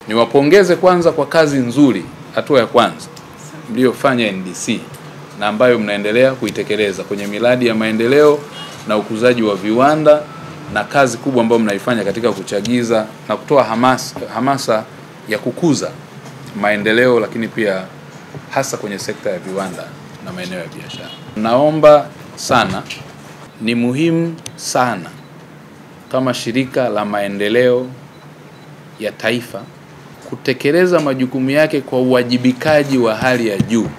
Niwapongeze kwanza kwa kazi nzuri, hatua ya kwanza mliofanya NDC na ambayo mnaendelea kuitekeleza kwenye miradi ya maendeleo na ukuzaji wa viwanda, na kazi kubwa ambayo mnaifanya katika kuchagiza na kutoa hamasa ya kukuza maendeleo, lakini pia hasa kwenye sekta ya viwanda na maeneo ya biashara. Naomba sana, ni muhimu sana kama shirika la maendeleo ya taifa kutekeleza majukumu yake kwa uwajibikaji wa hali ya juu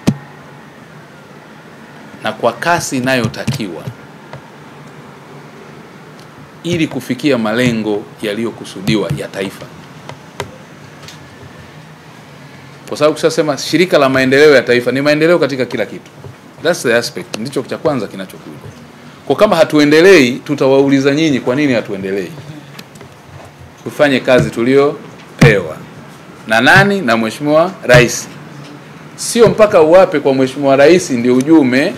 na kwa kasi inayotakiwa ili kufikia malengo yaliyokusudiwa ya taifa. Kwa sababu kusema shirika la maendeleo ya taifa ni maendeleo katika kila kitu. That's the aspect, ndicho cha kwanza kinachokuja. Kwa kama hatuendelei, tutawauliza nyinyi kwa nini hatuendelei. Tufanye kazi tuliopewa na nani? Na Mheshimiwa Rais. Sio mpaka uwape kwa Mheshimiwa Rais ndio ujue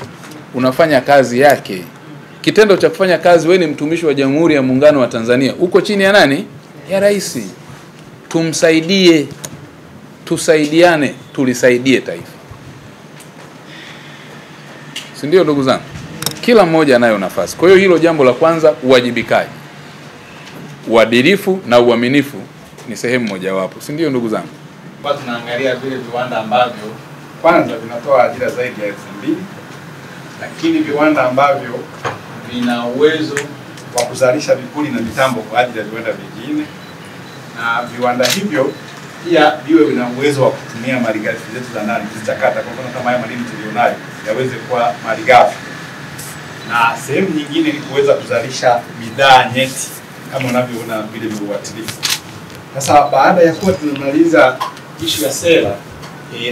unafanya kazi yake. Kitendo cha kufanya kazi, wewe ni mtumishi wa Jamhuri ya Muungano wa Tanzania, uko chini ya nani? Ya Rais. Tumsaidie, tusaidiane, tulisaidie taifa. Si ndio ndugu zangu? Kila mmoja anayo nafasi. Kwa hiyo hilo jambo la kwanza, uwajibikaji, uadilifu na uaminifu ni sehemu mojawapo. Si ndio ndugu zangu? Kwa tunaangalia vile viwanda ambavyo kwanza vinatoa ajira zaidi ya 2000, lakini viwanda ambavyo vina uwezo wa kuzalisha vipuri na mitambo kwa ajili ya viwanda vingine, na viwanda hivyo pia viwe vina uwezo wa kutumia malighafi zetu za ndani kuzichakata, kwa mfano kama haya madini tulionayo yaweze kuwa malighafi, na sehemu nyingine ni kuweza kuzalisha bidhaa nyeti kama unavyoona vile viuatilifu. Sasa baada ya kuwa tunamaliza issue ya sera,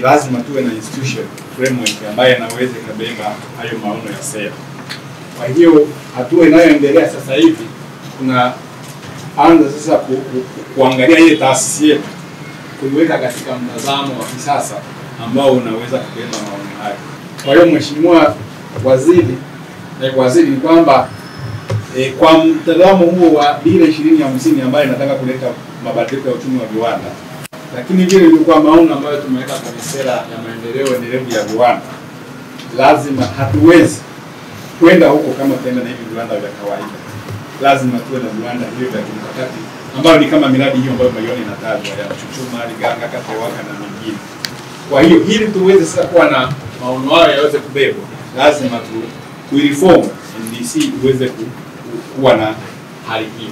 lazima tuwe na institution framework ambayo inaweza kubeba hayo maono ya sera. Kwa hiyo hatua inayoendelea sasa hivi tunaanza sasa kuangalia ile taasisi yetu, kuiweka katika mtazamo wa kisasa ambao unaweza kubeba maono hayo. Kwa hiyo Mheshimiwa Waziri, ni kwamba kwa mtazamo huo wa dira 2050 ambayo inataka kuleta mabadiliko ya uchumi wa viwanda, lakini vile ilikuwa maono ambayo tumeweka kwenye sera ya maendeleo endelevu ya viwanda, lazima hatuwezi kwenda huko kama tena na hivi viwanda vya kawaida. Lazima tuwe na viwanda hivyo vya kimkakati ambayo ni kama miradi hiyo ambayo maioni inatajwa ya Chuchuma, Liganga, Katewaka na mingine. Kwa hiyo ili tuweze sasa kuwa na maono hayo yaweze kubebwa, lazima tu reform NDC uweze kuwa na hali hiyo.